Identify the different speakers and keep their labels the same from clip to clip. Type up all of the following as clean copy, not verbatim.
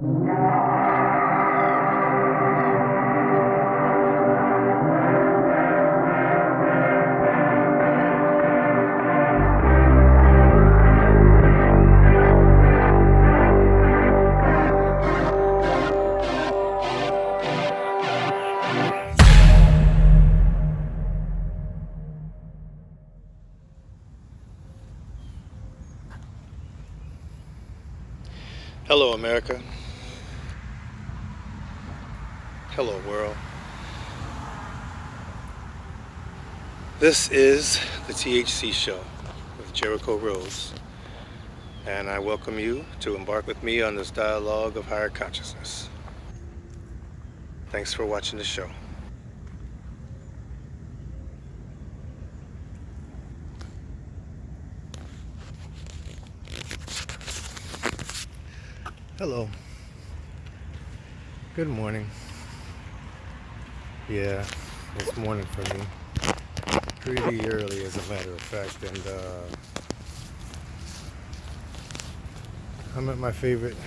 Speaker 1: Hello, America. Hello, world. This is the THC Show with J3richo Ros3, and I welcome you to embark with me on this dialogue of higher consciousness. Thanks for watching the show. Hello. Good morning. Yeah, it's morning for me. Pretty early, as a matter of fact, and I'm at my favorite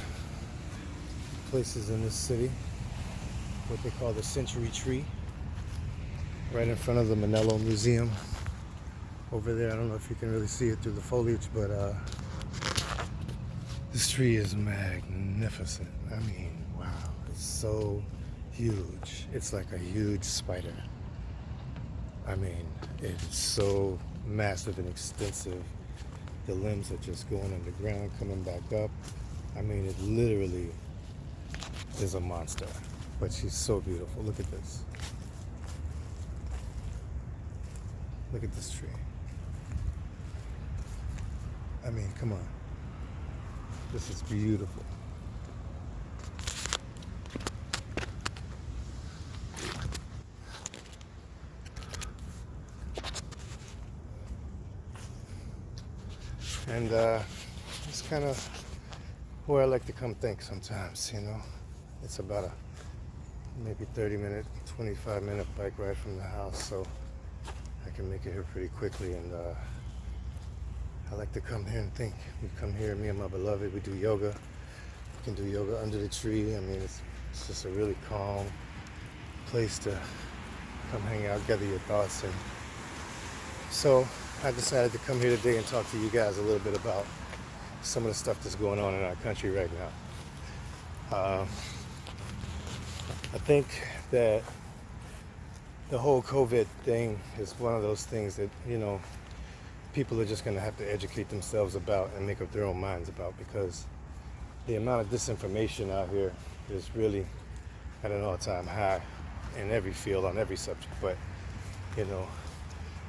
Speaker 1: places in this city, what they call the Century Tree, right in front of the Manello Museum. Over there, I don't know if you can really see it through the foliage, but this tree is magnificent. I mean, wow, it's so huge. It's like a huge spider. I mean, it's so massive and extensive. The limbs are just going underground, coming back up. I mean, it literally is a monster, but she's so beautiful. Look at this. Look at this tree. I mean, come on. This is beautiful. And it's kind of where I like to come think sometimes, you know. It's about a maybe 30-minute, 25-minute bike ride from the house, so I can make it here pretty quickly. And I like to come here and think. We come here, me and my beloved, we do yoga. We can do yoga under the tree. I mean, it's just a really calm place to come hang out, gather your thoughts. And so I decided to come here today and talk to you guys a little bit about some of the stuff that's going on in our country right now. I think that the whole COVID thing is one of those things that, you know, people are just going to have to educate themselves about and make up their own minds about, because the amount of disinformation out here is really at an all-time high in every field, on every subject. But, you know,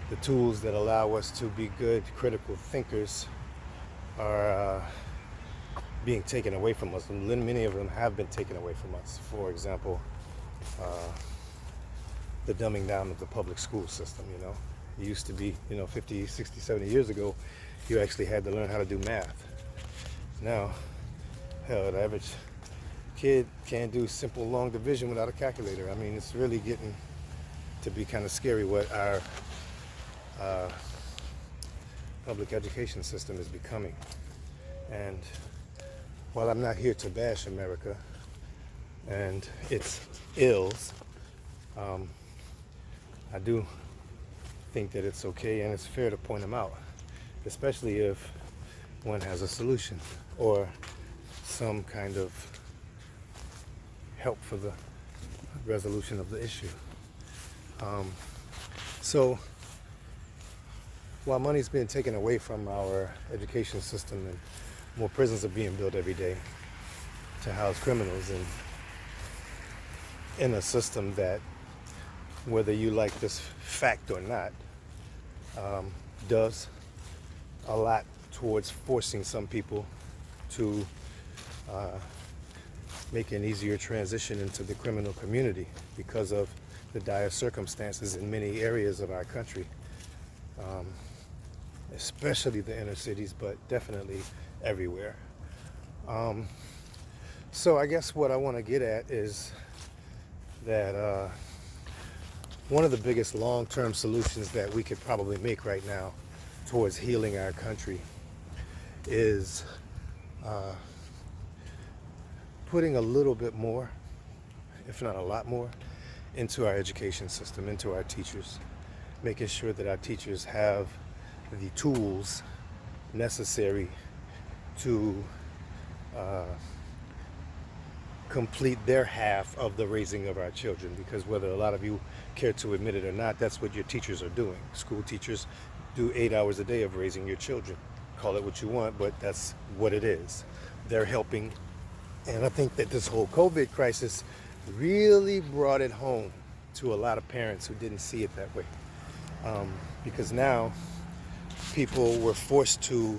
Speaker 1: the tools that allow us to be good, critical thinkers are being taken away from us. And many of them have been taken away from us. For example, the dumbing down of the public school system, you know. It used to be, 50, 60, 70 years ago, you actually had to learn how to do math. Now, hell, the average kid can't do simple long division without a calculator. I mean, it's really getting to be kind of scary what our public education system is becoming. And while I'm not here to bash America and its ills, I do think that it's okay and it's fair to point them out, especially if one has a solution or some kind of help for the resolution of the issue. So while money's being taken away from our education system and more prisons are being built every day to house criminals, and in a system that, whether you like this fact or not, does a lot towards forcing some people to make an easier transition into the criminal community because of the dire circumstances in many areas of our country, especially the inner cities, but definitely everywhere. So I guess what I want to get at is that one of the biggest long-term solutions that we could probably make right now towards healing our country is putting a little bit more, if not a lot more, into our education system, into our teachers, making sure that our teachers have the tools necessary to complete their half of the raising of our children, because whether a lot of you care to admit it or not, that's what your teachers are doing. School teachers do 8 hours a day of raising your children. Call it what you want, but that's what it is. They're helping. And I think that this whole COVID crisis really brought it home to a lot of parents who didn't see it that way. Because now people were forced to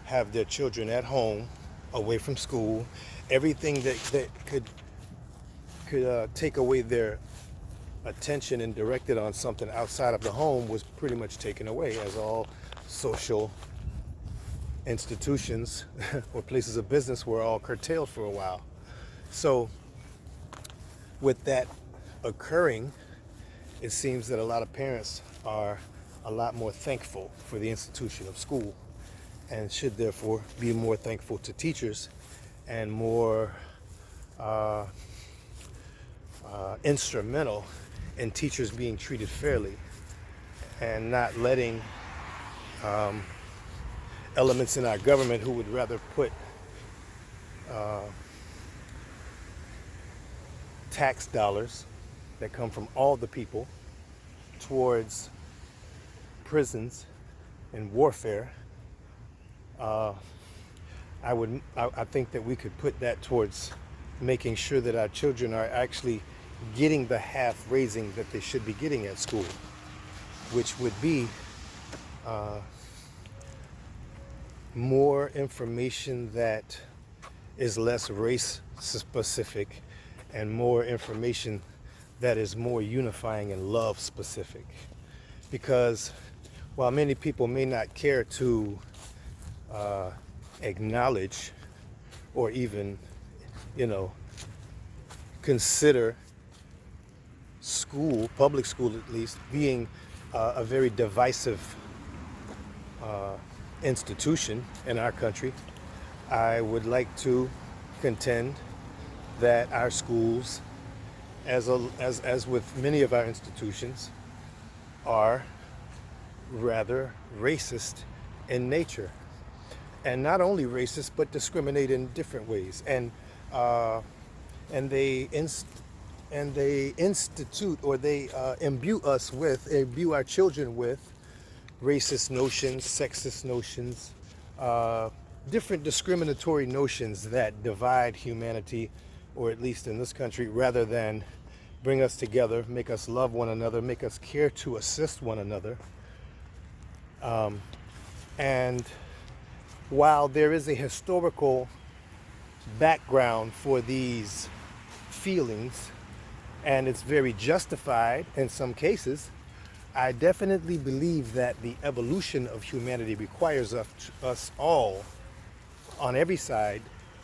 Speaker 1: have their children at home, away from school. Everything that could take away their attention and direct it on something outside of the home was pretty much taken away, as all social institutions or places of business were all curtailed for a while. So with that occurring, it seems that a lot of parents are a lot more thankful for the institution of school, and should therefore be more thankful to teachers and more instrumental in teachers being treated fairly, and not letting elements in our government who would rather put tax dollars that come from all the people towards prisons and warfare. I think that we could put that towards making sure that our children are actually getting the half raising that they should be getting at school, which would be more information that is less race specific and more information that is more unifying and love specific. Because while many people may not care to acknowledge or even, consider school, public school at least, being a very divisive institution in our country, I would like to contend that our schools, as with many of our institutions, are rather racist in nature. And not only racist, but discriminate in different ways. And they institute, or they imbue our children with racist notions, sexist notions, different discriminatory notions that divide humanity, or at least in this country, rather than bring us together, make us love one another, make us care to assist one another. And while there is a historical background for these feelings, and it's very justified in some cases, I definitely believe that the evolution of humanity requires us all, on every side,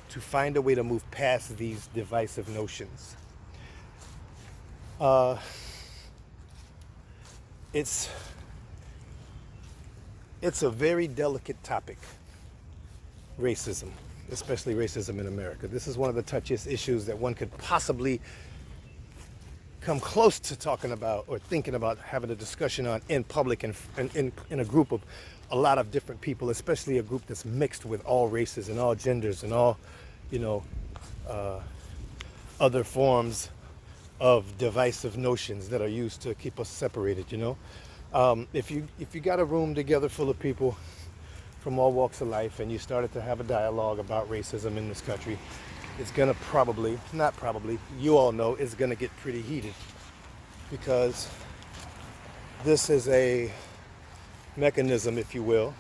Speaker 1: to find a way to move past these divisive notions. It's a very delicate topic, racism, especially racism in America. This is one of the touchiest issues that one could possibly come close to talking about or thinking about having a discussion on in public and in a group of a lot of different people, especially a group that's mixed with all races and all genders and all, other forms of divisive notions that are used to keep us separated. If you got a room together full of people from all walks of life, and you started to have a dialogue about racism in this country, it's gonna you all know it's gonna get pretty heated, because this is a mechanism, if you will,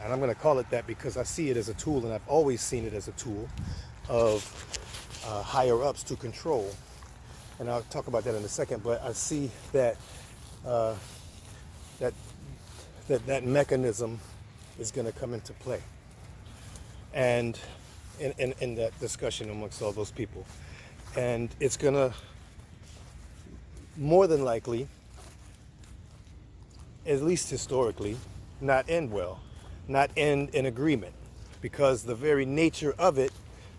Speaker 1: and I'm gonna call it that because I see it as a tool, and I've always seen it as a tool of higher ups to control. And I'll talk about that in a second, but I see that that mechanism is going to come into play, and in that discussion amongst all those people, and it's going to more than likely, at least historically, not end well, not end in agreement, because the very nature of it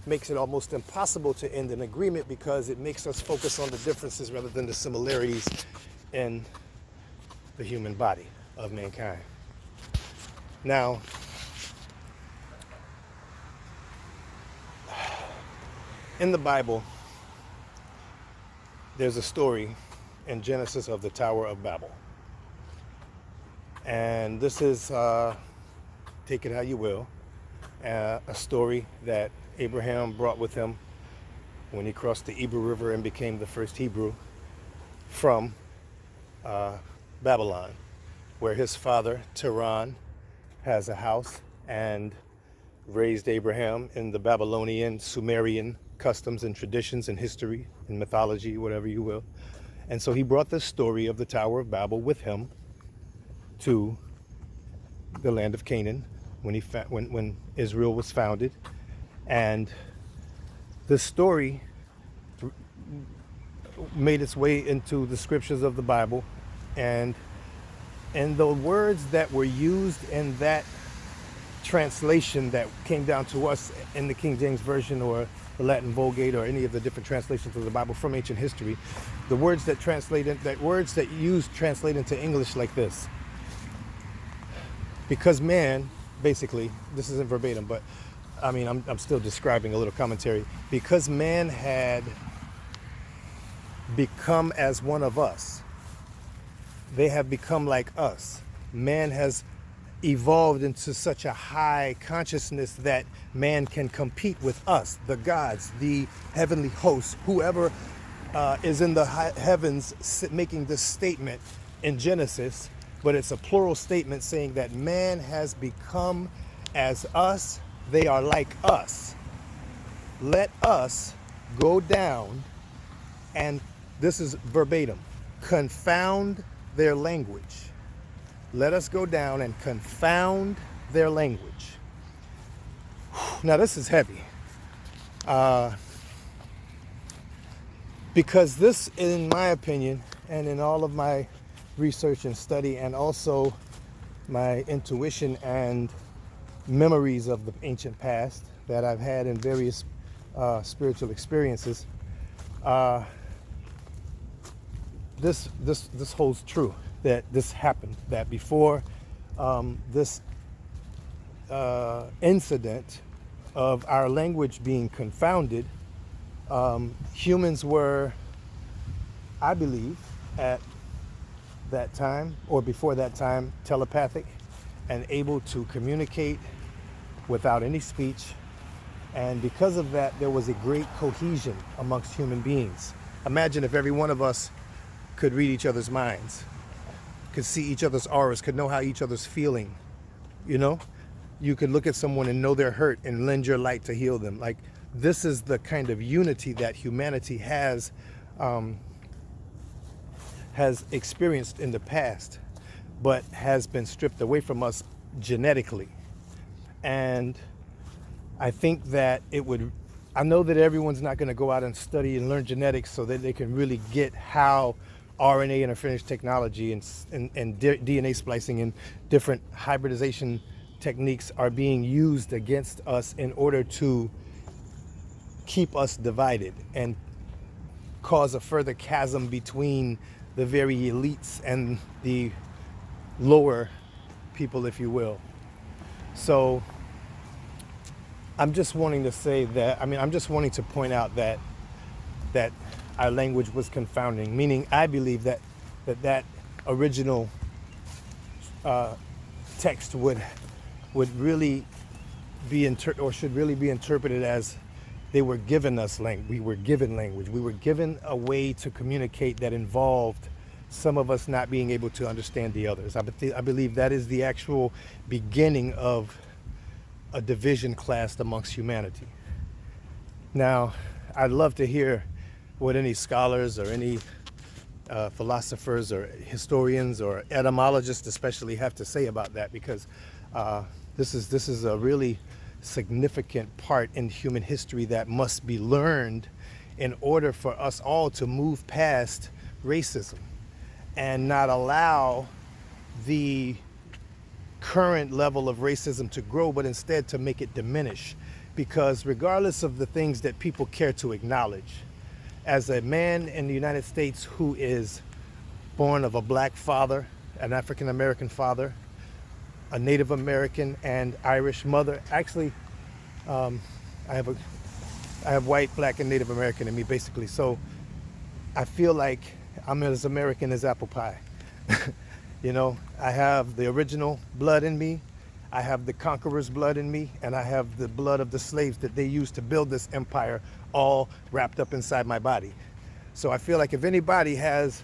Speaker 1: makes it almost impossible to end an agreement because it makes us focus on the differences rather than the similarities in the human body of mankind. Now, in the Bible, there's a story in Genesis of the Tower of Babel. And this is, take it how you will, a story that Abraham brought with him when he crossed the Ebro River and became the first Hebrew from Babylon, where his father, Tehran, has a house and raised Abraham in the Babylonian, Sumerian customs and traditions and history and mythology, whatever you will. And so he brought this story of the Tower of Babel with him to the land of Canaan when Israel was founded. And this story made its way into the scriptures of the Bible, and the words that were used in that translation that came down to us in the King James Version or the Latin Vulgate or any of the different translations of the Bible from ancient history, the words that translate into English like this. Because man, basically, this isn't verbatim, but I mean, I'm still describing a little commentary. Because man had become as one of us, they have become like us. Man has evolved into such a high consciousness that man can compete with us, the gods, the heavenly hosts, whoever is in the heavens making this statement in Genesis, but it's a plural statement saying that man has become as us, they are like us. Let us go down and, this is verbatim, confound their language. Let us go down and confound their language. Now this is heavy. Because this, in my opinion, and in all of my research and study, and also my intuition and memories of the ancient past that I've had in various spiritual experiences, this holds true, that this happened, that before this incident of our language being confounded, humans were, I believe, at that time or before that time, telepathic and able to communicate without any speech. And because of that, there was a great cohesion amongst human beings. Imagine if every one of us could read each other's minds, could see each other's auras, could know how each other's feeling. You know, you could look at someone and know they're hurt and lend your light to heal them. Like, this is the kind of unity that humanity has experienced in the past, but has been stripped away from us genetically. And I think that I know that everyone's not going to go out and study and learn genetics so that they can really get how RNA interference technology and DNA splicing and different hybridization techniques are being used against us in order to keep us divided and cause a further chasm between the very elites and the lower people, if you will. So I'm just wanting to say that, I'm just wanting to point out that our language was confounding, meaning I believe that original text would really be should really be interpreted as they were given us language. We were given language. We were given a way to communicate that involved some of us not being able to understand the others. I believe that is the actual beginning of a division class amongst humanity. Now, I'd love to hear what any scholars or any philosophers or historians or etymologists especially have to say about that, because this is a really significant part in human history that must be learned in order for us all to move past racism and not allow the current level of racism to grow, but instead to make it diminish. because regardless of the things that people care to acknowledge, as a man in the United States who is born of a black father, an African American father, a Native American and Irish mother. Actually, I have white, black, and Native American in me, basically. So I feel like I'm as American as apple pie. You know, I have the original blood in me, I have the conqueror's blood in me, and I have the blood of the slaves that they used to build this empire, all wrapped up inside my body. So I feel like if anybody has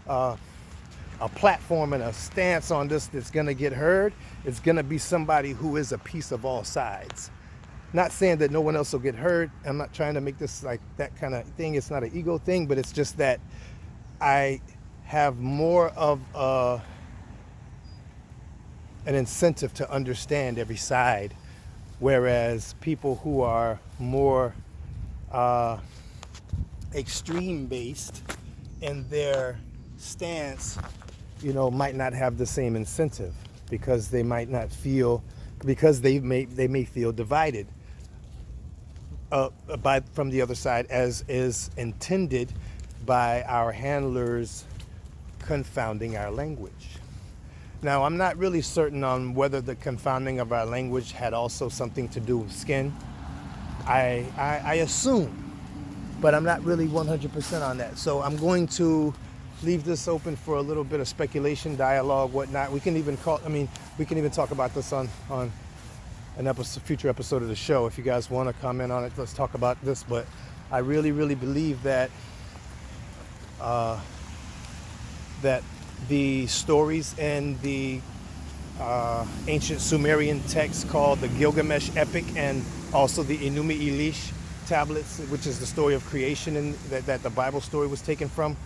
Speaker 1: a platform and a stance on this that's gonna get heard, it's gonna be somebody who is a piece of all sides. Not saying that no one else will get heard. I'm not trying to make this like that kind of thing. It's not an ego thing, but it's just that I have more of an incentive to understand every side, whereas people who are more extreme based in their stance, you know, might not have the same incentive because they might not feel, because they may feel divided from the other side, as is intended by our handlers confounding our language. Now, I'm not really certain on whether the confounding of our language had also something to do with skin. I assume, but I'm not really 100% on that. So I'm going to leave this open for a little bit of speculation, dialogue, whatnot. We can even talk about this on an future episode of the show. If you guys want to comment on it, let's talk about this. But I really, really believe that that the stories in the ancient Sumerian text called the Gilgamesh epic, and also the Enuma Elish tablets, which is the story of creation and that the Bible story was taken from,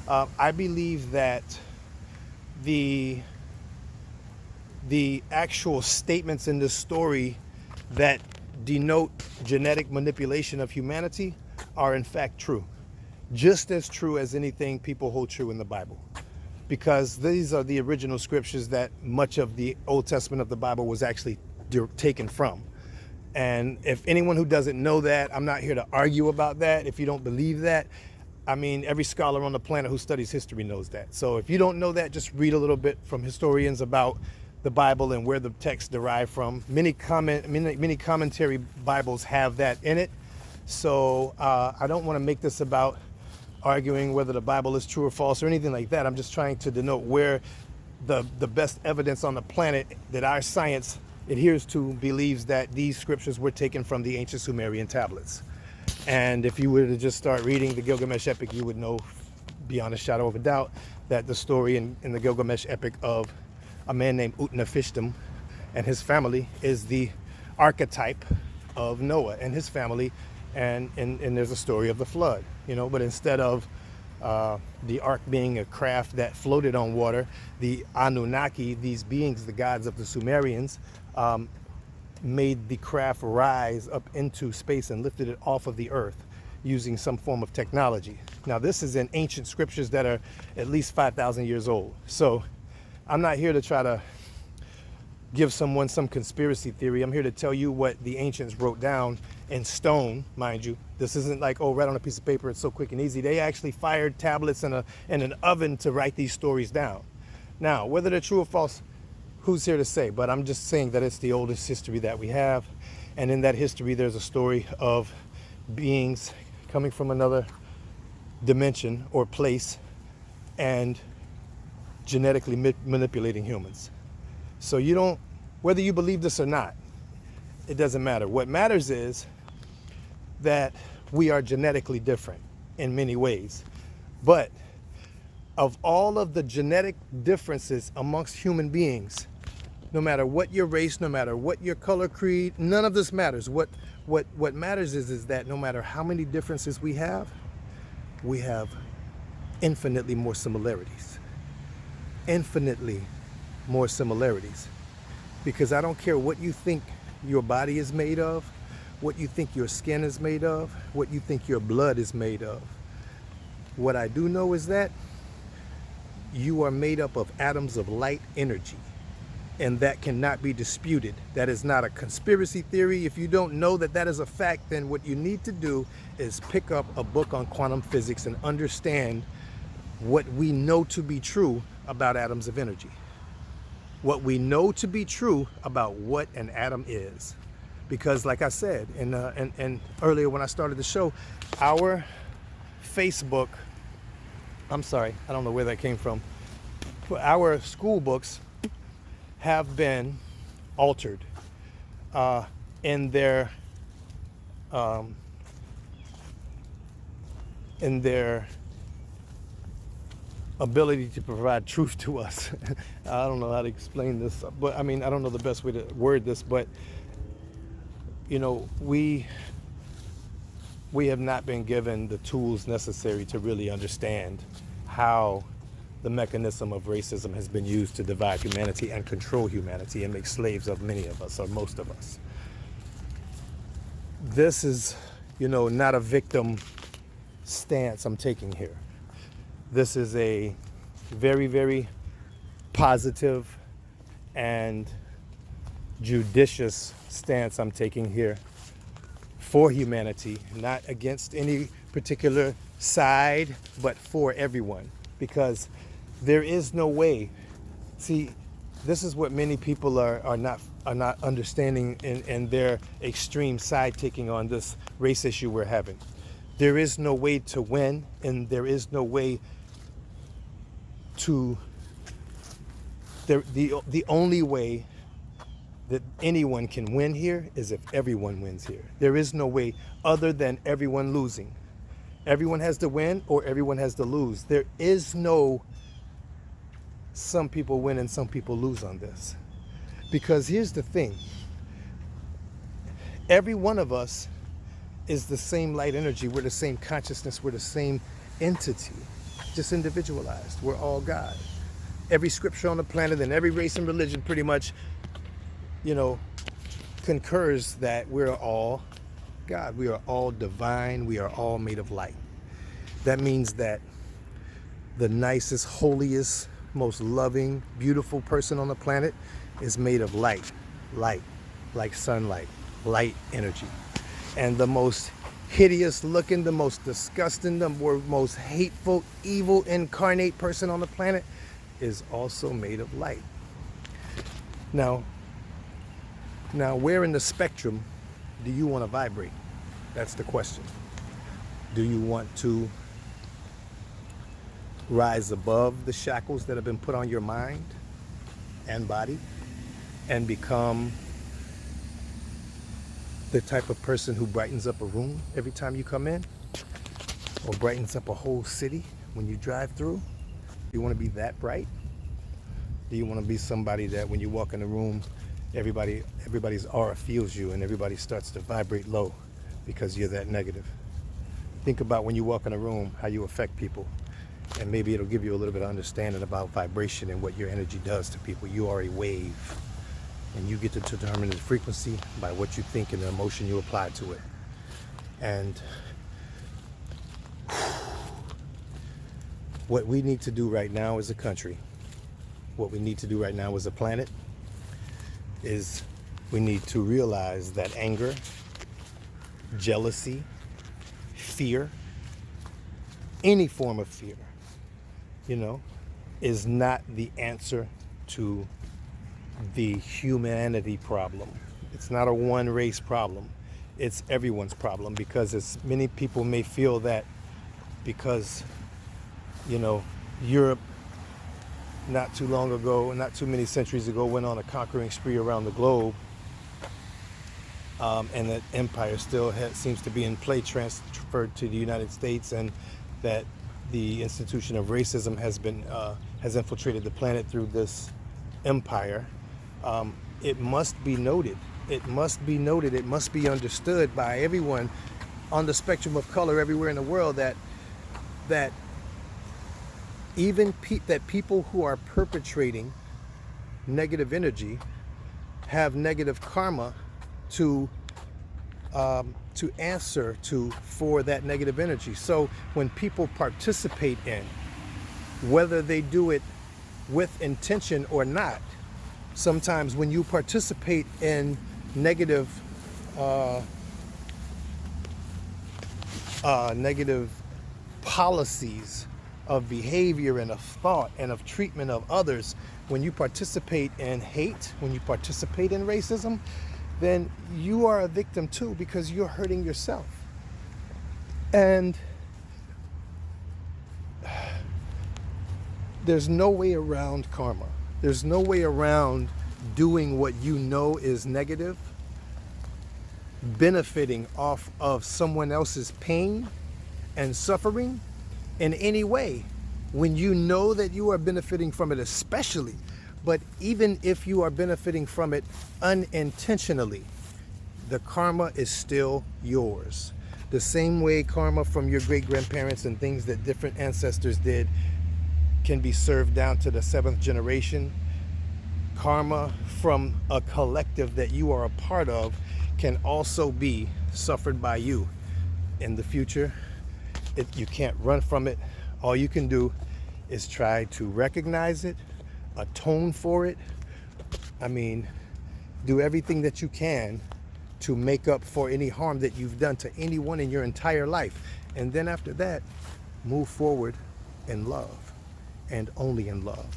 Speaker 1: I believe that the actual statements in this story that denote genetic manipulation of humanity are in fact true. Just as true as anything people hold true in the Bible. Because these are the original scriptures that much of the Old Testament of the Bible was actually taken from. And if anyone who doesn't know that, I'm not here to argue about that. If you don't believe that, I mean, every scholar on the planet who studies history knows that. So if you don't know that, just read a little bit from historians about the Bible and where the text derived from. Many commentary Bibles have that in it. So I don't want to make this about arguing whether the Bible is true or false or anything like that. I'm just trying to denote where the best evidence on the planet that our science adheres to believes that these scriptures were taken from the ancient Sumerian tablets. And if you were to just start reading the Gilgamesh epic, you would know beyond a shadow of a doubt that the story in the Gilgamesh epic of a man named Utnapishtim and his family is the archetype of Noah and his family, and there's a story of the flood, you know. But instead of the ark being a craft that floated on water, the Anunnaki, these beings, the gods of the Sumerians, made the craft rise up into space and lifted it off of the earth using some form of technology. Now, this is in ancient scriptures that are at least 5,000 years old. So I'm not here to try to give someone some conspiracy theory. I'm here to tell you what the ancients wrote down in stone, mind you. This isn't like, oh, right on a piece of paper, it's so quick and easy. They actually fired tablets in an oven to write these stories down. Now, whether they're true or false, who's here to say? But I'm just saying that it's the oldest history that we have. And in that history, there's a story of beings coming from another dimension or place and genetically manipulating humans. So you don't, whether you believe this or not, it doesn't matter. What matters is that we are genetically different in many ways. But of all of the genetic differences amongst human beings, no matter what your race, no matter what your color, creed, none of this matters. What matters is that no matter how many differences we have infinitely more similarities. Infinitely more similarities. Because I don't care what you think your body is made of, what you think your skin is made of, what you think your blood is made of. What I do know is that you are made up of atoms of light energy. and that cannot be disputed. That is not a conspiracy theory. If you don't know that that is a fact, then what you need to do is pick up a book on quantum physics and understand what we know to be true about atoms of energy. What we know to be true about what an atom is. Because like I said, and earlier when I started the show, our Facebook, I'm sorry, I don't know where that came from, but our school books have been altered in their ability to provide truth to us. I don't know how to explain this, but I mean, I don't know the best way to word this, but you know, we have not been given the tools necessary to really understand how the mechanism of racism has been used to divide humanity and control humanity and make slaves of many of us, or most of us. This is, you know, not a victim stance I'm taking here. This is a very, very positive and judicious stance I'm taking here for humanity, not against any particular side, but for everyone. Because there is no way. See, this is what many people are not understanding in their extreme side taking on this race issue we're having. There is no way to win, and there is no way to. The only way that anyone can win here is if everyone wins here. There is no way other than everyone losing. Everyone has to win or everyone has to lose. There is no some people win and some people lose on this. Because here's the thing. Every one of us is the same light energy. We're the same consciousness. We're the same entity, just individualized. We're all God. Every scripture on the planet and every race and religion pretty much, you know, concurs that we're all God. We are all divine. We are all made of light. That means that the nicest, holiest, most loving, beautiful person on the planet is made of light, like sunlight, light energy. And the most hideous looking, the most disgusting, the most hateful, evil incarnate person on the planet is also made of light. Now, where in the spectrum do you want to vibrate? That's the question. Do you want to rise above the shackles that have been put on your mind and body and become the type of person who brightens up a room every time you come in, or brightens up a whole city when you drive through? Do you want to be that bright? Do you want to be somebody that when you walk in the room, everybody's aura feels you and everybody starts to vibrate low because you're that negative? Think about when you walk in a room, how you affect people. And maybe it'll give you a little bit of understanding about vibration and what your energy does to people. You are a wave, and you get to determine the frequency by what you think and the emotion you apply to it. And what we need to do right now as a country, what we need to do right now as a planet, is we need to realize that anger, jealousy, fear, any form of fear, you know, is not the answer to the humanity problem. It's not a one race problem. It's everyone's problem, because as many people may feel that because, you know, Europe not too long ago, not too many centuries ago, went on a conquering spree around the globe, and that empire still seems to be in play, transferred to the United States, and that the institution of racism has infiltrated the planet through this empire. It must be noted. It must be noted. It must be understood by everyone on the spectrum of color everywhere in the world that even that people who are perpetrating negative energy have negative karma to answer to for that negative energy. So when people participate in, whether they do it with intention or not, Sometimes when you participate in negative negative policies of behavior and of thought and of treatment of others, when you participate in hate, when you participate in racism, then you are a victim too, because you're hurting yourself. And there's no way around karma. There's no way around doing what you know is negative, benefiting off of someone else's pain and suffering in any way when you know that you are benefiting from it, especially. But even if you are benefiting from it unintentionally, the karma is still yours. The same way karma from your great-grandparents and things that different ancestors did can be served down to the 7th generation, karma from a collective that you are a part of can also be suffered by you in the future. You can't run from it. All you can do is try to recognize it, atone for it. I mean, do everything that you can to make up for any harm that you've done to anyone in your entire life. And then after that, move forward in love, and only in love.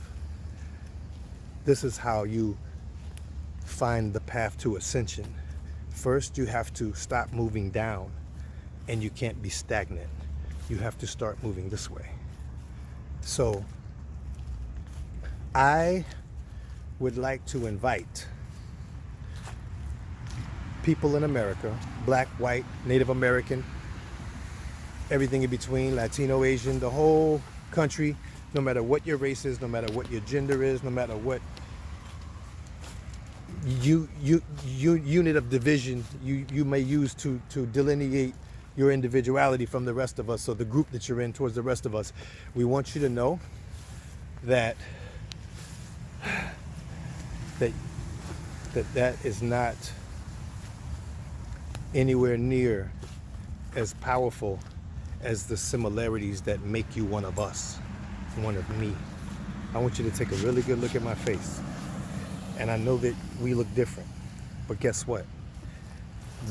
Speaker 1: This is how you find the path to ascension. First, you have to stop moving down, and you can't be stagnant. You have to start moving this way. So I would like to invite people in America, black, white, Native American, everything in between, Latino, Asian, the whole country, no matter what your race is, no matter what your gender is, no matter what unit of division you may use to delineate your individuality from the rest of us, or the group that you're in towards the rest of us. We want you to know that that is not anywhere near as powerful as the similarities that make you one of us, one of me. I want you to take a really good look at my face. And I know that we look different, but guess what?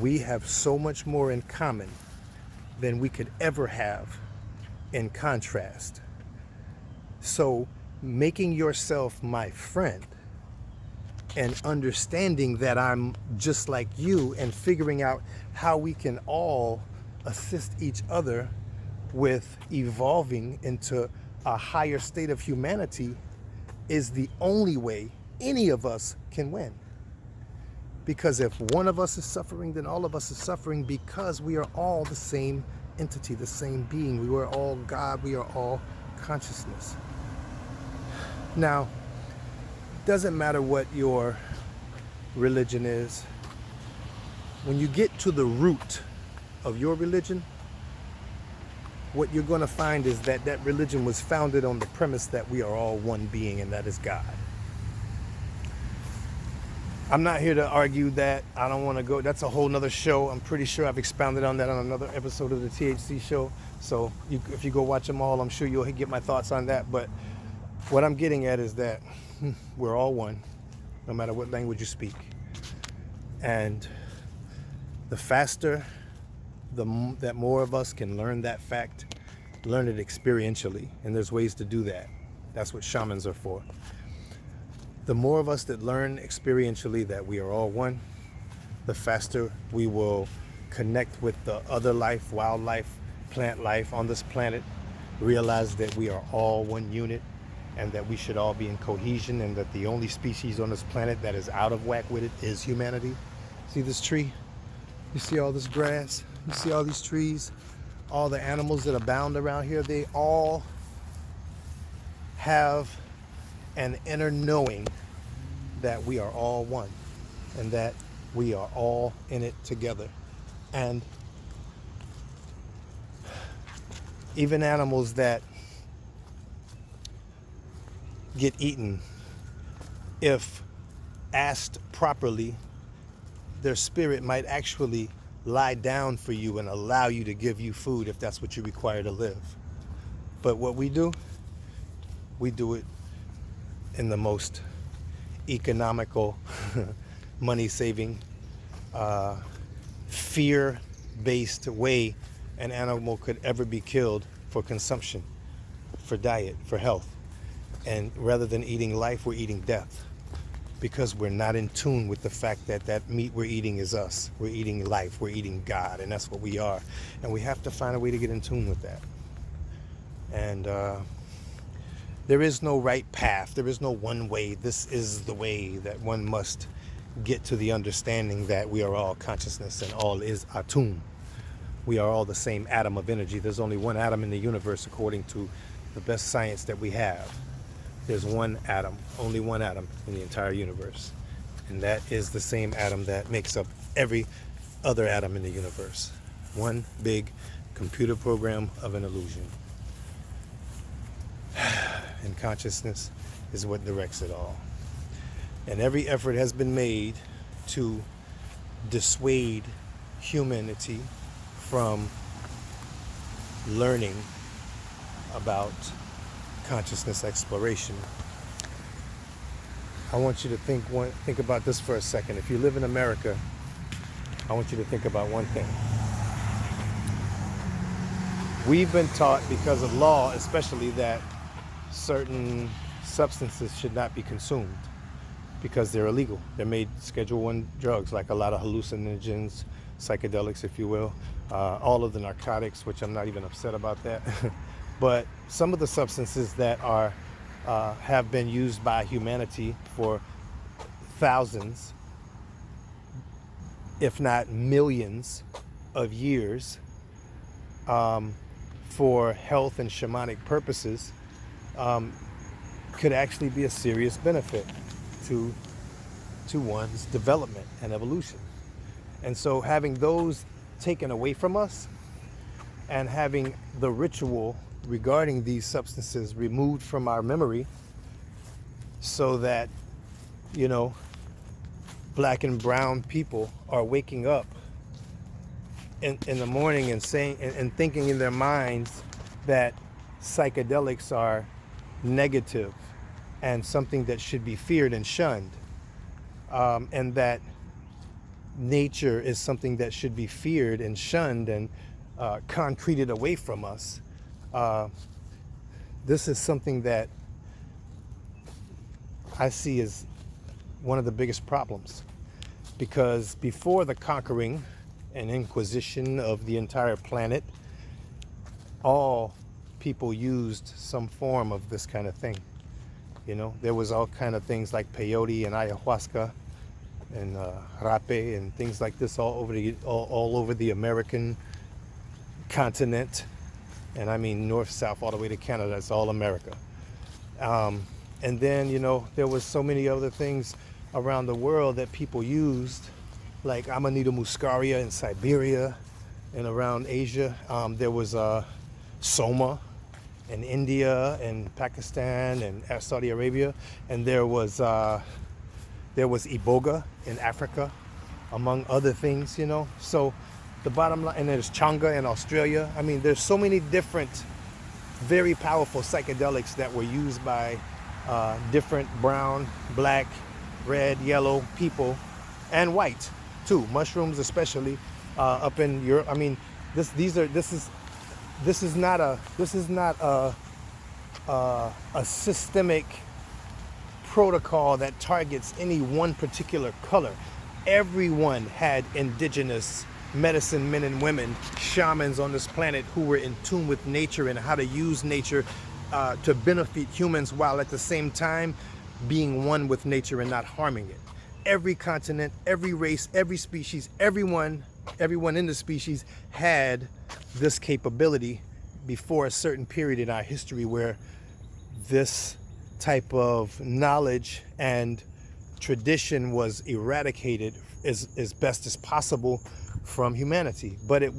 Speaker 1: We have so much more in common than we could ever have in contrast. So making yourself my friend and understanding that I'm just like you, and figuring out how we can all assist each other with evolving into a higher state of humanity is the only way any of us can win. Because if one of us is suffering, then all of us is suffering, because we are all the same entity, the same being. We are all God. We are all consciousness. Now, doesn't matter what your religion is. When you get to the root of your religion, what you're going to find is that that religion was founded on the premise that we are all one being, and that is God. I'm not here to argue that. I don't want to go. That's a whole nother show. I'm pretty sure I've expounded on that on another episode of the THC Show. So if you go watch them all, I'm sure you'll get my thoughts on that. But what I'm getting at is that we're all one, no matter what language you speak. And the faster that more of us can learn that fact, learn it experientially. And there's ways to do that. That's what shamans are for. The more of us that learn experientially that we are all one, the faster we will connect with the other life, wildlife, plant life on this planet, realize that we are all one unit, and that we should all be in cohesion, and that the only species on this planet that is out of whack with it is humanity. See this tree? You see all this grass? You see all these trees? All the animals that abound around here, they all have an inner knowing that we are all one, and that we are all in it together. And even animals that get eaten, if asked properly, their spirit might actually lie down for you and allow you to give you food if that's what you require to live. But what we do it in the most economical, money-saving, fear-based way an animal could ever be killed for consumption, for diet, for health. And rather than eating life, we're eating death, because we're not in tune with the fact that that meat we're eating is us. We're eating life, we're eating God, and that's what we are. And we have to find a way to get in tune with that. And there is no right path. There is no one way. This is the way that one must get to the understanding that we are all consciousness and all is atum. We are all the same atom of energy. There's only one atom in the universe according to the best science that we have. There's one atom, only one atom in the entire universe. And that is the same atom that makes up every other atom in the universe. One big computer program of an illusion. And consciousness is what directs it all. And every effort has been made to dissuade humanity from learning about consciousness exploration. I want you to think about this for a second. If you live in America, I want you to think about one thing. We've been taught, because of law especially, that certain substances should not be consumed because they're illegal. They're made Schedule I drugs, like a lot of hallucinogens, psychedelics, if you will, all of the narcotics, which I'm not even upset about that. But some of the substances that are have been used by humanity for thousands, if not millions of years, for health and shamanic purposes, could actually be a serious benefit to one's development and evolution. And so having those taken away from us and having the ritual regarding these substances removed from our memory, so that, you know, black and brown people are waking up in the morning and saying and thinking in their minds that psychedelics are negative and something that should be feared and shunned, and that nature is something that should be feared and shunned and concreted away from us. This is something that I see as one of the biggest problems, because before the conquering and inquisition of the entire planet, all people used some form of this kind of thing. You know, there was all kind of things like peyote and ayahuasca and rape and things like this all over the American continent. And I mean north, south, all the way to Canada. It's all America. And then, you know, there was so many other things around the world that people used, like Amanita muscaria in Siberia and around Asia. There was Soma in India and Pakistan and Saudi Arabia. And there was Iboga in Africa, among other things, you know. So the bottom line, and there's Changa in Australia. I mean, there's so many different, very powerful psychedelics that were used by different brown, black, red, yellow people, and white too. Mushrooms, especially up in Europe. I mean, this is not a systemic protocol that targets any one particular color. Everyone had indigenous medicine men and women, shamans on this planet who were in tune with nature and how to use nature to benefit humans, while at the same time being one with nature and not harming it. Every continent, every race, every species, everyone in the species had this capability before a certain period in our history where this type of knowledge and tradition was eradicated as best as possible from humanity. But it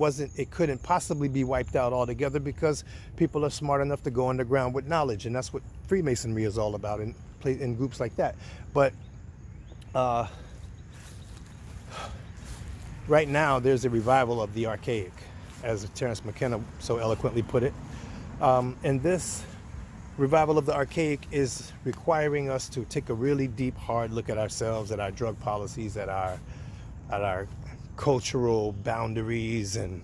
Speaker 1: couldn't possibly be wiped out altogether, because people are smart enough to go underground with knowledge, and that's what Freemasonry is all about in groups like that. But right now there's a revival of the archaic, as Terence McKenna so eloquently put it, and this Revival of the archaic is requiring us to take a really deep, hard look at ourselves, at our drug policies, at our cultural boundaries, and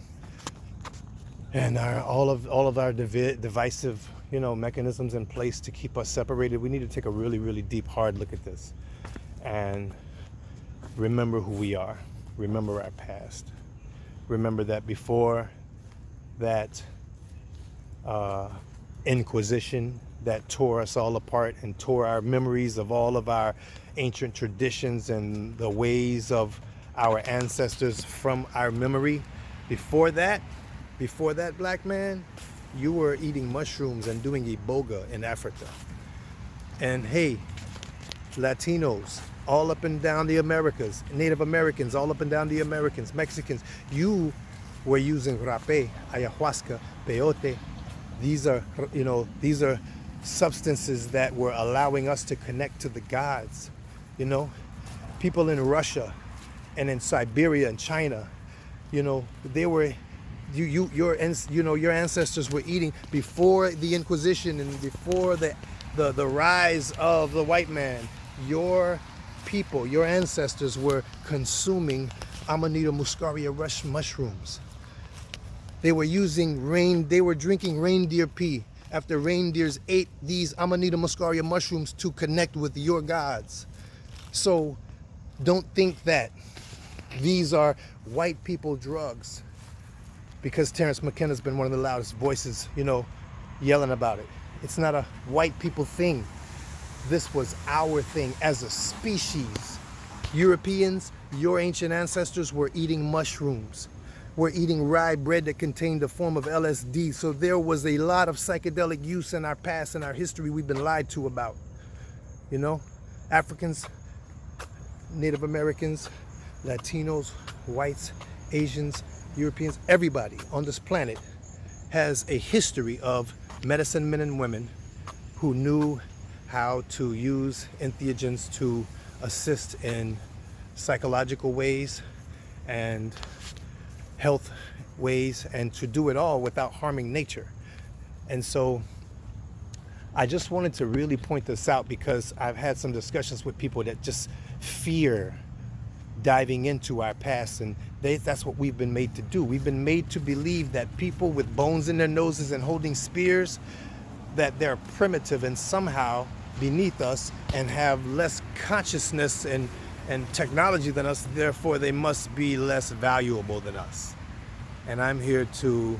Speaker 1: our all of our divisive, mechanisms in place to keep us separated. We need to take a really, really deep, hard look at this and remember who we are. Remember our past. Remember that before that Inquisition that tore us all apart and tore our memories of all of our ancient traditions and the ways of our ancestors from our memory. Before that, black man, you were eating mushrooms and doing iboga in Africa. And hey, Latinos, all up and down the Americas, Native Americans, all up and down the Americans, Mexicans, you were using rapé, ayahuasca, peyote. These are substances that were allowing us to connect to the gods. People in Russia and in Siberia and China, they were, your ancestors were eating before the Inquisition and before the rise of the white man. Your people, your ancestors were consuming Amanita muscaria mushrooms. They were drinking reindeer pee after reindeers ate these Amanita muscaria mushrooms to connect with your gods. So don't think that these are white people drugs, because Terrence McKenna's been one of the loudest voices, yelling about it. It's not a white people thing. This was our thing as a species. Europeans, your ancient ancestors were eating mushrooms. We're eating rye bread that contained a form of LSD. So there was a lot of psychedelic use in our past and our history we've been lied to about. Africans, Native Americans, Latinos, whites, Asians, Europeans, everybody on this planet has a history of medicine men and women who knew how to use entheogens to assist in psychological ways and health ways, and to do it all without harming nature. And so I just wanted to really point this out, because I've had some discussions with people that just fear diving into our past, and that's what we've been made to do. We've been made to believe that people with bones in their noses and holding spears, that they're primitive and somehow beneath us and have less consciousness and technology than us, therefore they must be less valuable than us. And I'm here to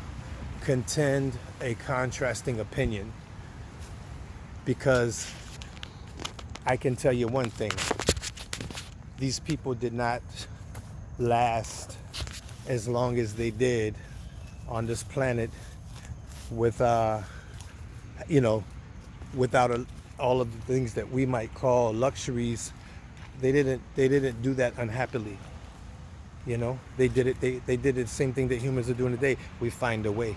Speaker 1: contend a contrasting opinion, because I can tell you one thing. These people did not last as long as they did on this planet without all of the things that we might call luxuries. They didn't do that unhappily. They did it. They did the same thing that humans are doing today. We find a way.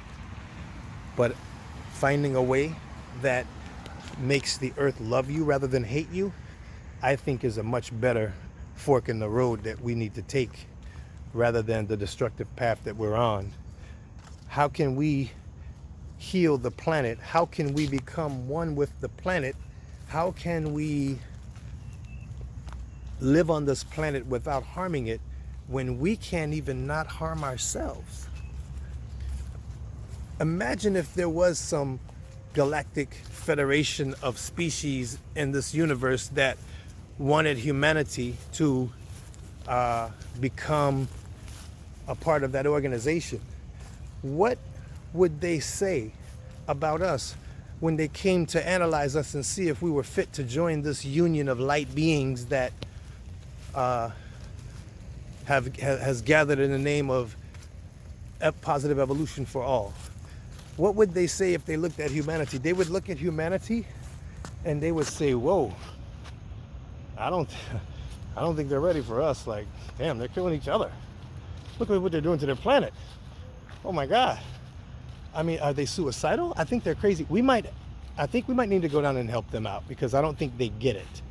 Speaker 1: But finding a way that makes the earth love you rather than hate you, I think is a much better fork in the road that we need to take, rather than the destructive path that we're on. How can we heal the planet? How can we become one with the planet? How can we live on this planet without harming it, when we can't even not harm ourselves? Imagine if there was some galactic federation of species in this universe that wanted humanity to become a part of that organization. What would they say about us when they came to analyze us and see if we were fit to join this union of light beings that has gathered in the name of positive evolution for all? What would they say if they looked at humanity? They would look at humanity and they would say, whoa, I don't think they're ready for us. Like, damn, they're killing each other. Look at what they're doing to their planet. Oh my God. I mean, are they suicidal? I think they're crazy. I think we might need to go down and help them out, because I don't think they get it.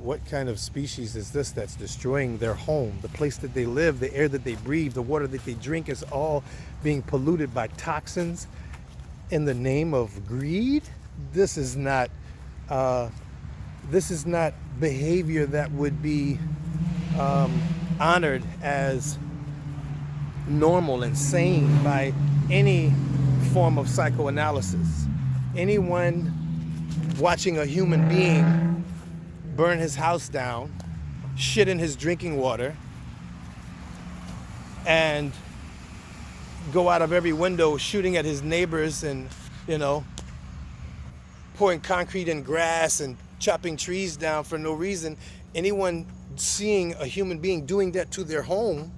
Speaker 1: What kind of species is this that's destroying their home, the place that they live, the air that they breathe, the water that they drink is all being polluted by toxins in the name of greed? this is not behavior that would be honored as normal and sane by any form of psychoanalysis. Anyone watching a human being burn his house down, shit in his drinking water, and go out of every window shooting at his neighbors and, pouring concrete and grass and chopping trees down for no reason. Anyone seeing a human being doing that to their home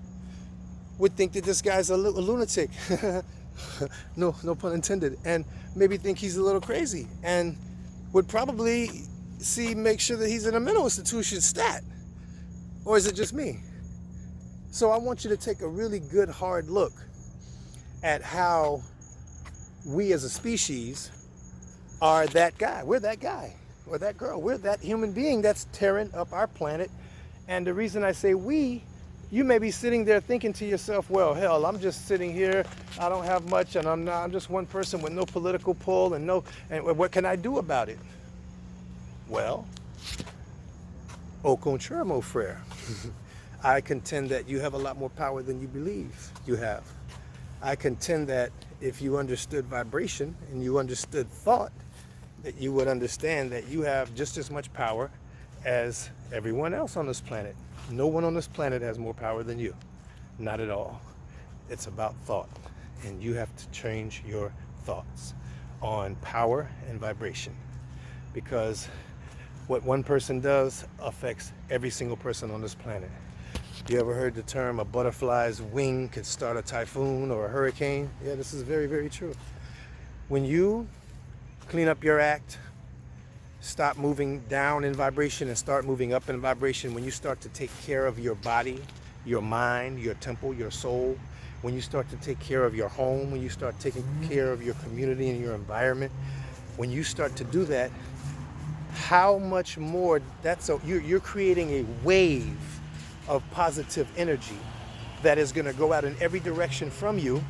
Speaker 1: would think that this guy's a lunatic. No pun intended. And maybe think he's a little crazy, and would probably make sure that he's in a mental institution stat. Or is it just me? So I want you to take a really good hard look at how we as a species are that guy. We're that guy or that girl. We're that human being that's tearing up our planet. And the reason I say we, you may be sitting there thinking to yourself, well, hell, I'm just sitting here, I don't have much, and I'm just one person with no political pull and what can I do about it? Well, au contraire, mon frère. I contend that you have a lot more power than you believe you have. I contend that if you understood vibration and you understood thought, that you would understand that you have just as much power as everyone else on this planet. No one on this planet has more power than you. Not at all. It's about thought. And you have to change your thoughts on power and vibration. Because what one person does affects every single person on this planet. You ever heard the term a butterfly's wing could start a typhoon or a hurricane? Yeah, this is very, very true. When you clean up your act, stop moving down in vibration and start moving up in vibration, when you start to take care of your body, your mind, your temple, your soul, when you start to take care of your home, when you start taking care of your community and your environment, when you start to do that, how much more you're creating a wave of positive energy that is going to go out in every direction from you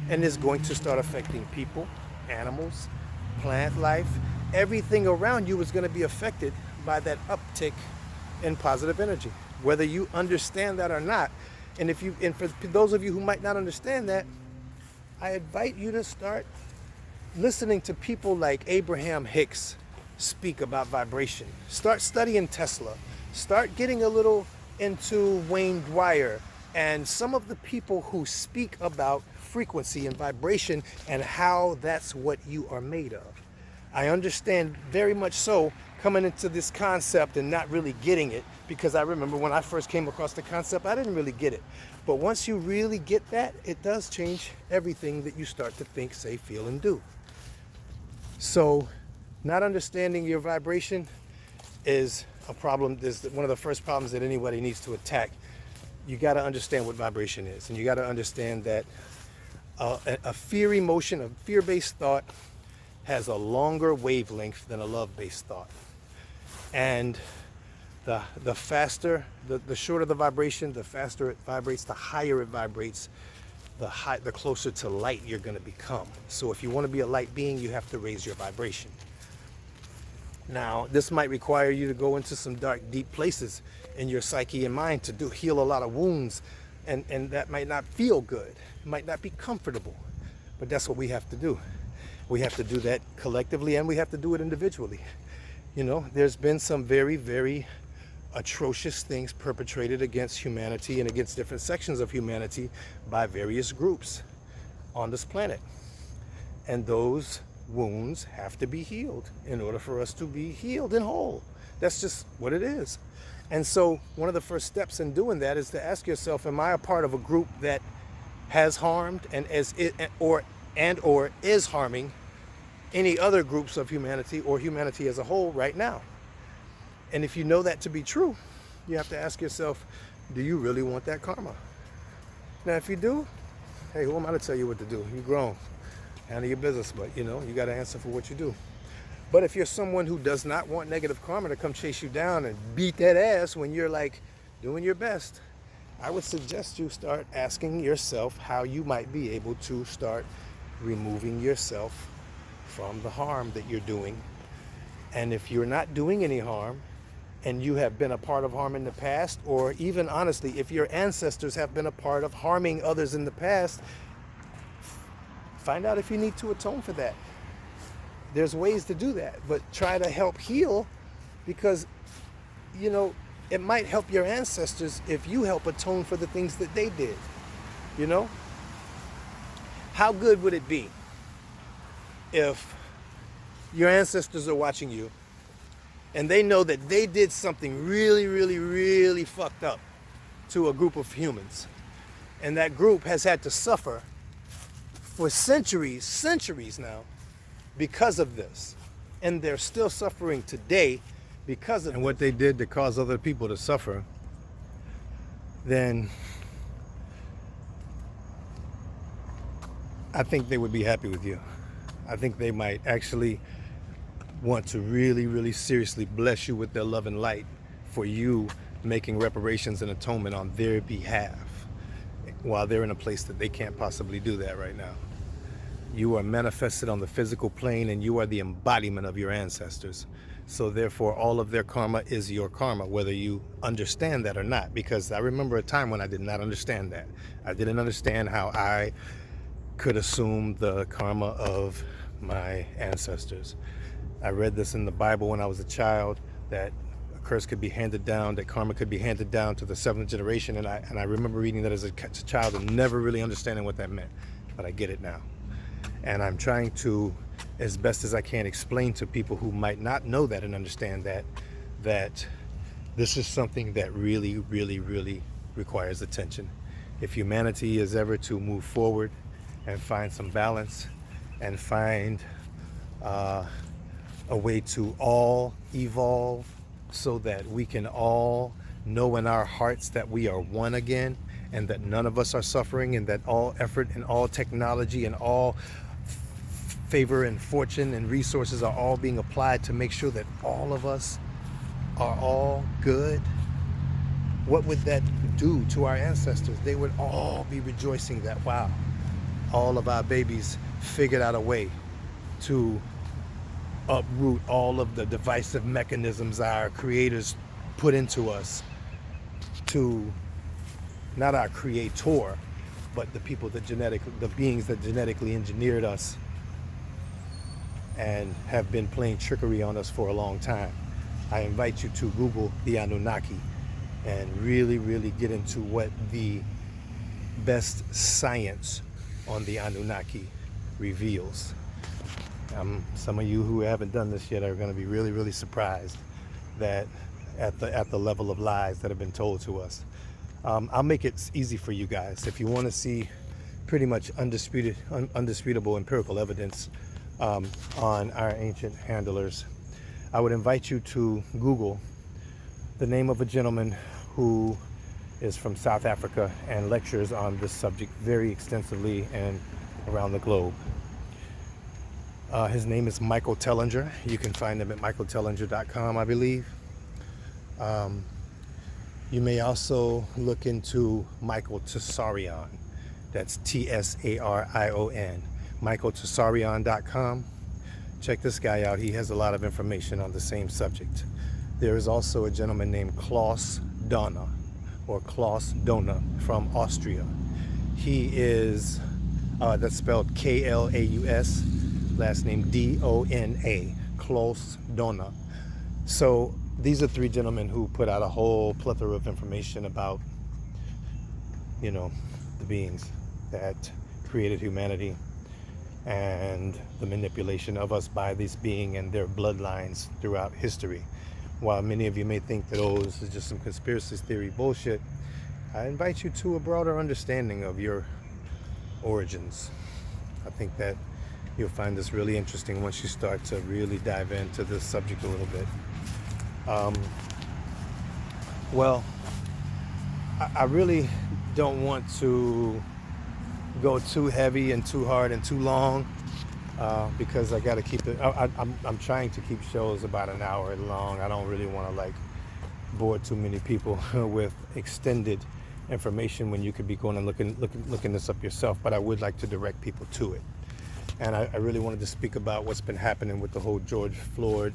Speaker 1: and is going to start affecting people, animals, plant life. Everything around you is going to be affected by that uptick in positive energy, whether you understand that or not. And for those of you who might not understand that, I invite you to start listening to people like Abraham Hicks speak about vibration. Start studying Tesla. Start getting a little into Wayne Dwyer and some of the people who speak about frequency and vibration and how that's what you are made of. I understand very much so coming into this concept and not really getting it, because I remember when I first came across the concept, I didn't really get it. But once you really get that, it does change everything that you start to think, say, feel, and do. So not understanding your vibration is a problem. Is one of the first problems that anybody needs to attack. You got to understand what vibration is, and you got to understand that a fear emotion, a fear-based thought, has a longer wavelength than a love-based thought. And the faster, the shorter the vibration, the faster it vibrates, the higher it vibrates, the closer to light you're going to become. So if you want to be a light being, you have to raise your vibration. Now, this might require you to go into some dark, deep places in your psyche and mind to heal a lot of wounds, and that might not feel good. It might not be comfortable, but that's what we have to do. We have to do that collectively, and we have to do it individually. There's been some very, very atrocious things perpetrated against humanity and against different sections of humanity by various groups on this planet. And those wounds have to be healed in order for us to be healed and whole. That's just what it is. And so one of the first steps in doing that is to ask yourself, am I a part of a group that has harmed and or is harming any other groups of humanity or humanity as a whole right now? And if you know that to be true, you have to ask yourself, do you really want that karma? Now, if you do, hey, who am I to tell you what to do? You're grown. Handle your business, but you got to answer for what you do. But if you're someone who does not want negative karma to come chase you down and beat that ass when you're doing your best, I would suggest you start asking yourself how you might be able to start removing yourself from the harm that you're doing. And if you're not doing any harm, and you have been a part of harm in the past, or even honestly, if your ancestors have been a part of harming others in the past, find out if you need to atone for that. There's ways to do that, but try to help heal, because, you know, it might help your ancestors if you help atone for the things that they did, you know? How good would it be if your ancestors are watching you and they know that they did something really, really, really fucked up to a group of humans, and that group has had to suffer for centuries now because of this, and they're still suffering today because of what they did to cause other people to suffer, then I think they would be happy with you. I think they might actually want to really, really seriously bless you with their love and light for you making reparations and atonement on their behalf, while they're in a place that they can't possibly do that right now. You are manifested on the physical plane, and you are the embodiment of your ancestors. So therefore, all of their karma is your karma, whether you understand that or not. Because I remember a time when I did not understand that. I didn't understand how I could assume the karma of my ancestors. I read this in the Bible when I was a child, that a curse could be handed down, that karma could be handed down to the 7th generation. And I remember reading that as a child and never really understanding what that meant. But I get it now. And I'm trying to, as best as I can, explain to people who might not know that and understand that this is something that really, really, really requires attention. If humanity is ever to move forward and find some balance and find a way to all evolve so that we can all know in our hearts that we are one again, and that none of us are suffering, and that all effort and all technology and all favor and fortune and resources are all being applied to make sure that all of us are all good, what would that do to our ancestors? They would all be rejoicing that, wow, all of our babies figured out a way to uproot all of the divisive mechanisms our creators put into us, to not our creator, but the people that the beings that genetically engineered us and have been playing trickery on us for a long time. I invite you to Google the Anunnaki and really, really get into what the best science on the Anunnaki reveals. Some of you who haven't done this yet are going to be really, really surprised that at the level of lies that have been told to us. I'll make it easy for you guys. If you want to see pretty much undisputable empirical evidence on our ancient handlers, I would invite you to Google the name of a gentleman who is from South Africa and lectures on this subject very extensively and around the globe. His name is Michael Tellinger. You can find him at michaeltellinger.com, I believe. You may also look into Michael Tsarion. That's Tsarion. michaeltsarion.com. Check this guy out. He has a lot of information on the same subject. There is also a gentleman named Klaus Dona, or Klaus Dona, from Austria. He is, that's spelled Klaus, last name Dona, Klaus Dona. So these are three gentlemen who put out a whole plethora of information about, you know, the beings that created humanity and the manipulation of us by this being and their bloodlines throughout history. While many of you may think that, oh, this is just some conspiracy theory bullshit, I invite you to a broader understanding of your origins. I think that you'll find this really interesting once you start to really dive into this subject a little bit. Well, I really don't want to go too heavy and too hard and too long, because I got to keep it. I'm trying to keep shows about an hour long. I don't really want to like bore too many people with extended information when you could be going and looking this up yourself. But I would like to direct people to it. And I really wanted to speak about what's been happening with the whole George Floyd,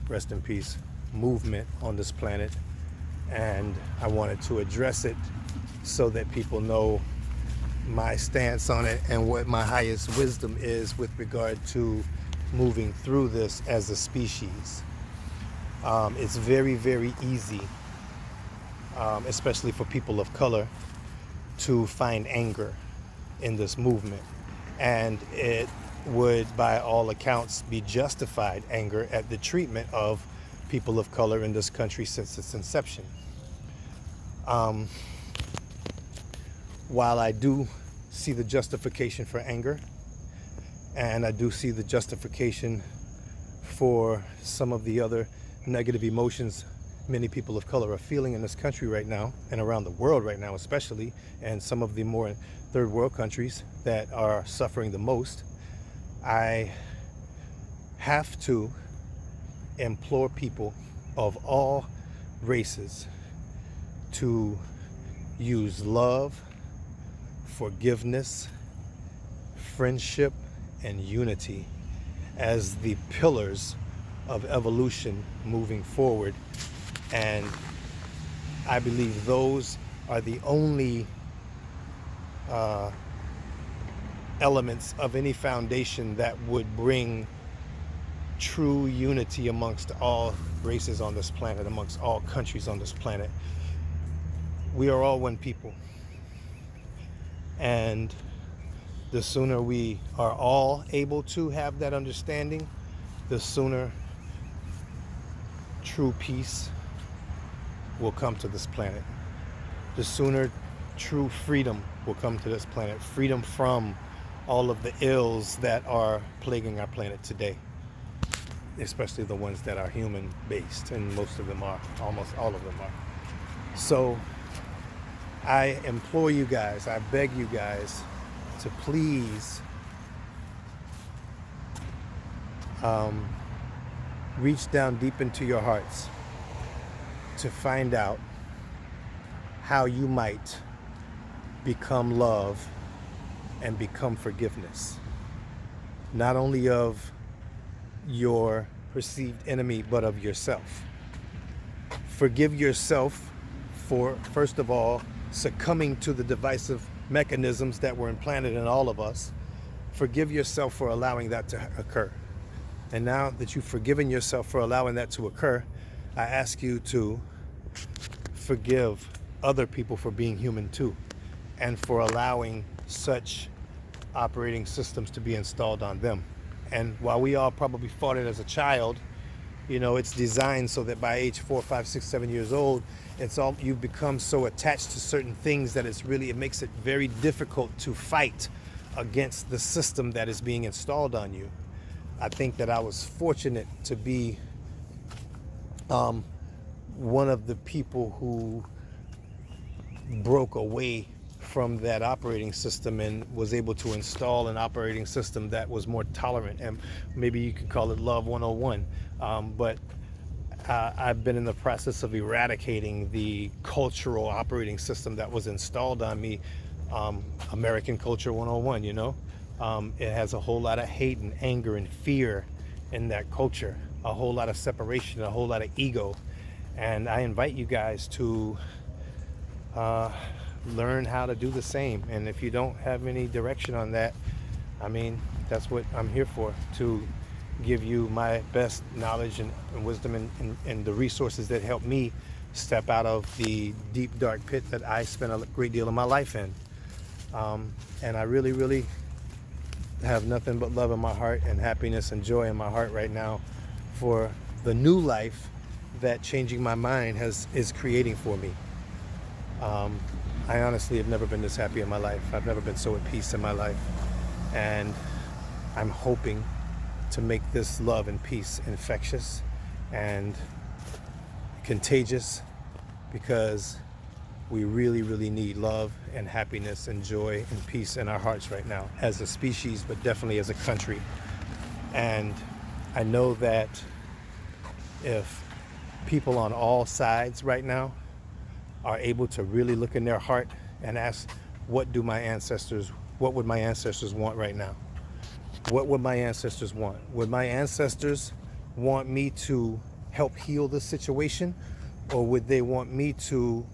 Speaker 1: rest in peace, movement on this planet. And I wanted to address it so that people know my stance on it and what my highest wisdom is with regard to moving through this as a species. It's very, very easy, especially for people of color, to find anger in this movement. And it would, by all accounts, be justified anger at the treatment of people of color in this country since its inception. While I do see the justification for anger, and I do see the justification for some of the other negative emotions many people of color are feeling in this country right now, and around the world right now especially, and some of the more third world countries that are suffering the most, I have to implore people of all races to use love, forgiveness, friendship, and unity as the pillars of evolution moving forward. And I believe those are the only elements of any foundation that would bring true unity amongst all races on this planet, amongst all countries on this planet. We are all one people. And the sooner we are all able to have that understanding, the sooner true peace will come to this planet. The sooner true freedom will come to this planet. Freedom from all of the ills that are plaguing our planet today, especially the ones that are human based, and most of them are, almost all of them are. So I implore you guys, I beg you guys to please reach down deep into your hearts to find out how you might become love and become forgiveness, not only of your perceived enemy, but of yourself. Forgive yourself for, first of all, succumbing to the divisive mechanisms that were implanted in all of us. Forgive yourself for allowing that to occur. And now that you've forgiven yourself for allowing that to occur, I ask you to forgive other people for being human too, and for allowing such operating systems to be installed on them. And while we all probably fought it as a child, you know, it's designed so that by age 4, 5, 6, 7 years old, you've become so attached to certain things that it makes it very difficult to fight against the system that is being installed on you. I think that I was fortunate to be one of the people who broke away from that operating system and was able to install an operating system that was more tolerant, and maybe you could call it Love 101. But I've been in the process of eradicating the cultural operating system that was installed on me, American Culture 101, you know. It has a whole lot of hate and anger and fear in that culture, a whole lot of separation, a whole lot of ego. And I invite you guys to learn how to do the same. And if you don't have any direction on that, I mean, that's what I'm here for, to give you my best knowledge and wisdom and the resources that help me step out of the deep, dark pit that I spent a great deal of my life in. And I really, really have nothing but love in my heart and happiness and joy in my heart right now for the new life that changing my mind is creating for me. I honestly have never been this happy in my life. I've never been so at peace in my life. And I'm hoping to make this love and peace infectious and contagious, because we really, really need love and happiness and joy and peace in our hearts right now as a species, but definitely as a country. And I know that if people on all sides right now are able to really look in their heart and ask, what would my ancestors want right now? What would my ancestors want? Would my ancestors want me to help heal this situation? Or would they want me to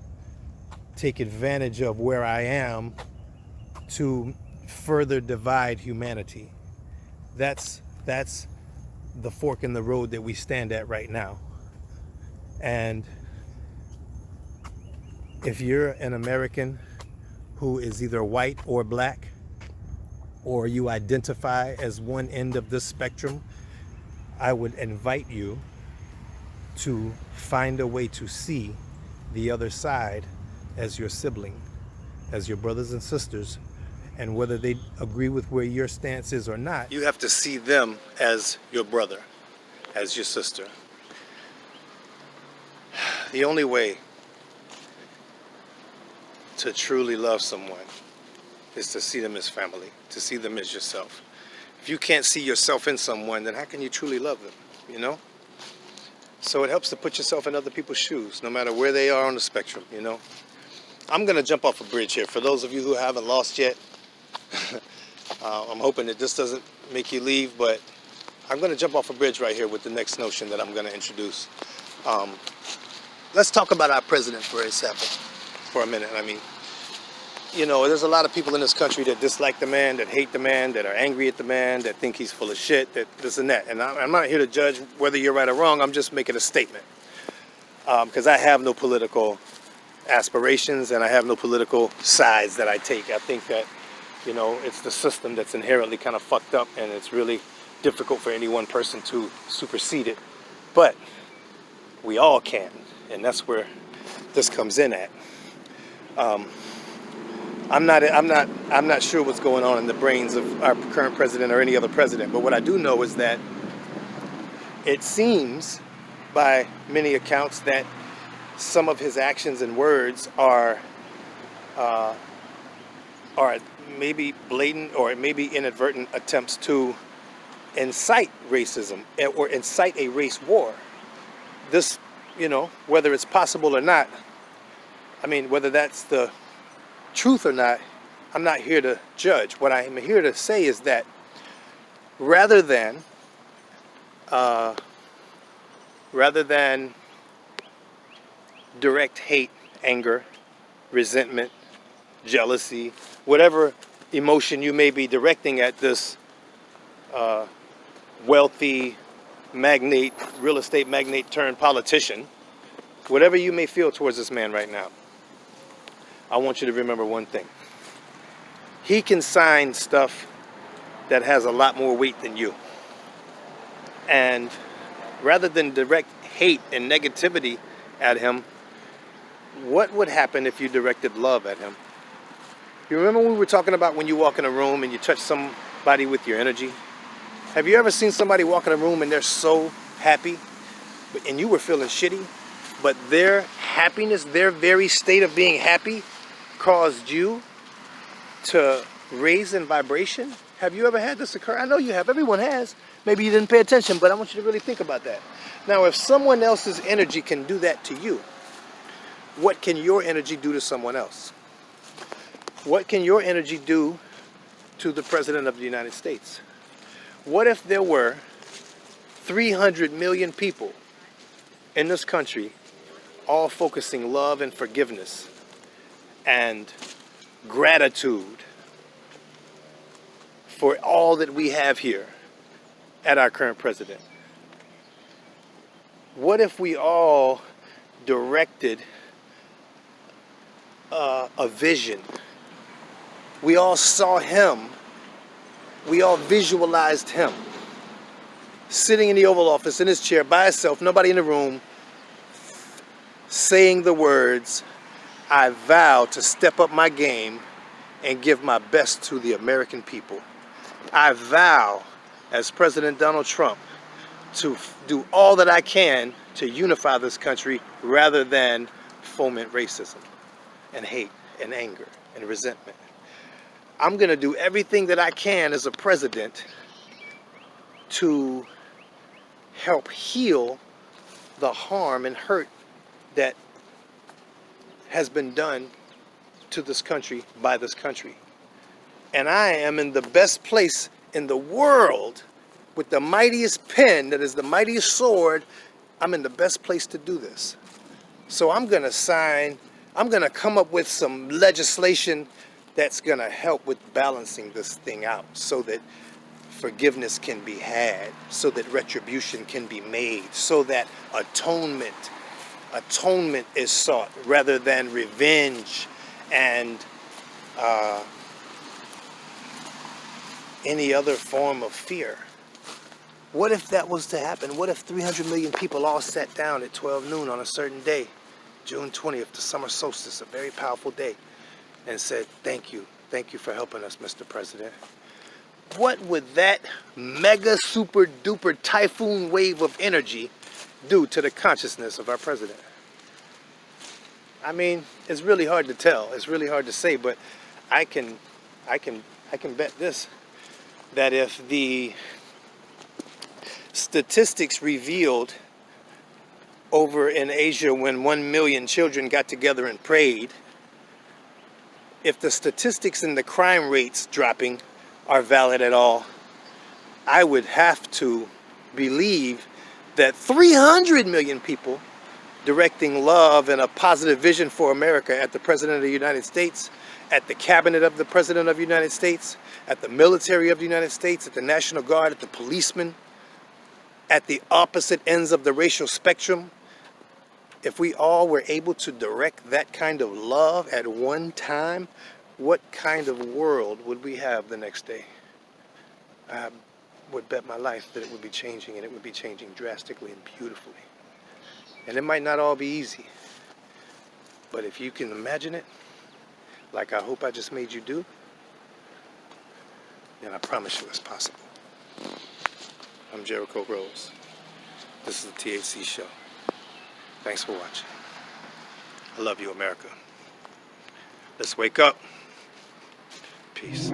Speaker 1: take advantage of where I am to further divide humanity? That's the fork in the road that we stand at right now. And if you're an American who is either white or black, or you identify as one end of this spectrum, I would invite you to find a way to see the other side as your sibling, as your brothers and sisters, and whether they agree with where your stance is or not, you have to see them as your brother, as your sister. The only way to truly love someone is to see them as family, to see them as yourself. If you can't see yourself in someone, then how can you truly love them, you know? So it helps to put yourself in other people's shoes, no matter where they are on the spectrum, you know? I'm gonna jump off a bridge here. For those of you who haven't lost yet, I'm hoping that this doesn't make you leave, but I'm gonna jump off a bridge right here with the next notion that I'm gonna introduce. Let's talk about our president for a minute. I mean, you know, there's a lot of people in this country that dislike the man, that hate the man, that are angry at the man, that think he's full of shit, that this and that. And I'm not here to judge whether you're right or wrong. I'm just making a statement. Because I have no political aspirations and I have no political sides that I take. I think that, you know, it's the system that's inherently kind of fucked up, and it's really difficult for any one person to supersede it. But we all can, and that's where this comes in at. I'm not sure what's going on in the brains of our current president or any other president, but what I do know is that it seems, by many accounts, that some of his actions and words are maybe blatant or maybe inadvertent attempts to incite racism or incite a race war. This, you know, whether it's possible or not, I mean, whether that's the truth or not, I'm not here to judge. What I'm here to say is that rather than direct hate, anger, resentment, jealousy, whatever emotion you may be directing at this wealthy magnate, real estate magnate turned politician, whatever you may feel towards this man right now, I want you to remember one thing. He can sign stuff that has a lot more weight than you. And rather than direct hate and negativity at him, what would happen if you directed love at him? You remember when we were talking about when you walk in a room and you touch somebody with your energy? Have you ever seen somebody walk in a room and they're so happy and you were feeling shitty, but their happiness, their very state of being happy caused you to raise in vibration? Have you ever had this occur? I know you have. Everyone has. Maybe you didn't pay attention, but I want you to really think about that. Now, if someone else's energy can do that to you, what can your energy do to someone else? What can your energy do to the President of the United States? What if there were 300 million people in this country all focusing love and forgiveness and gratitude for all that we have here at our current president? What if we all directed a vision? We all saw him. We all visualized him sitting in the Oval Office in his chair by himself, nobody in the room, saying the words, "I vow to step up my game and give my best to the American people. I vow, as President Donald Trump, to do all that I can to unify this country rather than foment racism and hate and anger and resentment. I'm going to do everything that I can as a president to help heal the harm and hurt that has been done to this country by this country. And I am in the best place in the world with the mightiest pen that is the mightiest sword, I'm in the best place to do this. So I'm going to come up with some legislation that's going to help with balancing this thing out so that forgiveness can be had, so that retribution can be made, so that atonement is sought rather than revenge and any other form of fear. What if that was to happen? What if 300 million people all sat down at 12 noon on a certain day, June 20th, the summer solstice, a very powerful day, and said, thank you for helping us, Mr. President? What would that mega super duper typhoon wave of energy do to the consciousness of our president? I mean, it's really hard to tell. It's really hard to say, but I can bet this, that if the statistics revealed over in Asia when 1 million children got together and prayed, if the statistics and the crime rates dropping are valid at all, I would have to believe that 300 million people directing love and a positive vision for America at the President of the United States, at the cabinet of the President of the United States, at the military of the United States, at the National Guard, at the policemen, at the opposite ends of the racial spectrum, if we all were able to direct that kind of love at one time, what kind of world would we have the next day? I would bet my life that it would be changing, and it would be changing drastically and beautifully. And it might not all be easy, but if you can imagine it, like I hope I just made you do, then I promise you it's possible. I'm J3richo Ros3. This is the THC Show. Thanks for watching. I love you, America. Let's wake up. Peace.